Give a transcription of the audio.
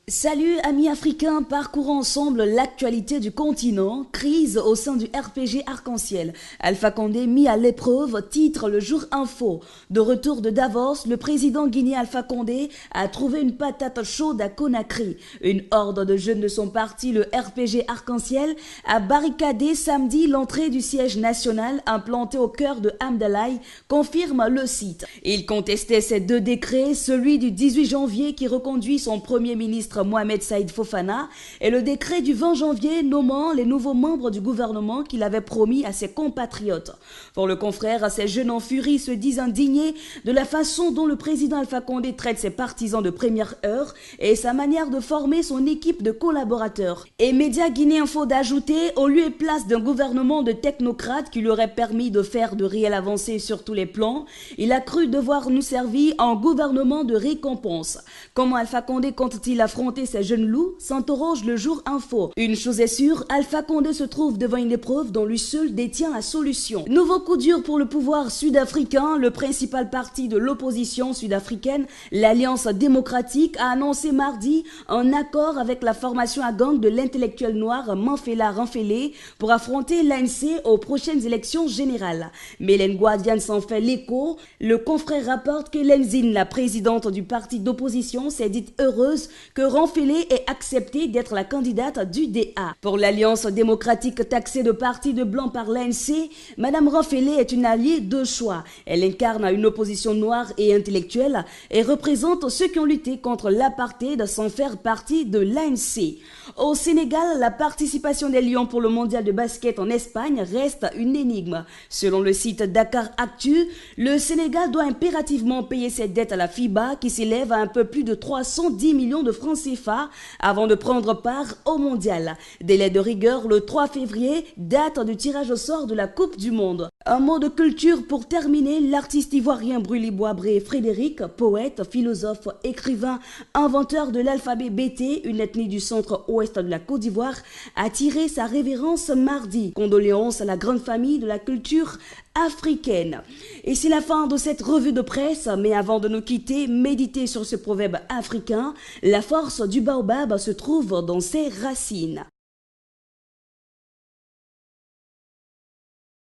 Salut amis africains, parcourons ensemble l'actualité du continent. Crise au sein du RPG Arc-en-Ciel. Alpha Condé mis à l'épreuve, titre le jour info. De retour de Davos, le président guinéen Alpha Condé a trouvé une patate chaude à Conakry. Une horde de jeunes de son parti, le RPG Arc-en-Ciel, a barricadé samedi l'entrée du siège national implanté au cœur de Hamdalaï, confirme le site. Il contestait ces deux décrets, celui du 18 janvier qui reconduit son premier ministre Mohamed Saïd Fofana et le décret du 20 janvier nommant les nouveaux membres du gouvernement qu'il avait promis à ses compatriotes. Pour le confrère, ces jeunes en furie se disent indignés de la façon dont le président Alpha Condé traite ses partisans de première heure et sa manière de former son équipe de collaborateurs. Et Média Guinée Info d'ajouter, au lieu et place d'un gouvernement de technocrates qui lui aurait permis de faire de réelles avancées sur tous les plans, il a cru devoir nous servir en gouvernement de récompense. Comment Alpha Condé compte-t-il affronter ces jeunes loups, s'interroge le jour info. Une chose est sûre, Alpha Condé se trouve devant une épreuve dont lui seul détient la solution. Nouveau coup dur pour le pouvoir sud-africain. Le principal parti de l'opposition sud-africaine, l'Alliance démocratique, a annoncé mardi un accord avec la formation à gang de l'intellectuel noir Manfela Ramphele pour affronter l'ANC aux prochaines élections générales. Mélène Guadiane s'en fait l'écho. Le confrère rapporte que Lenzine, la présidente du parti d'opposition, s'est dite heureuse que Ramphele ait accepté d'être la candidate du DA. Pour l'Alliance démocratique taxée de parti de blanc par l'ANC, Madame Ramphele est une alliée de choix. Elle incarne une opposition noire et intellectuelle et représente ceux qui ont lutté contre l'apartheid sans faire partie de l'ANC. Au Sénégal, la participation des Lions pour le mondial de basket en Espagne reste une énigme. Selon le site Dakar Actu, le Sénégal doit impérativement payer ses dettes à la FIBA qui s'élève à un peu plus de 310 millions de francs CFA avant de prendre part au mondial. Délai de rigueur le 3 février, date du tirage au sort de la Coupe du Monde. Un mot de culture pour terminer, l'artiste ivoirien Brûlé-Boisbré Frédéric, poète, philosophe, écrivain, inventeur de l'alphabet BT, une ethnie du centre-ouest de la Côte d'Ivoire, a tiré sa révérence mardi. Condoléances à la grande famille de la culture africaine. Et c'est la fin de cette revue de presse, mais avant de nous quitter, méditez sur ce proverbe africain, la force du baobab se trouve dans ses racines.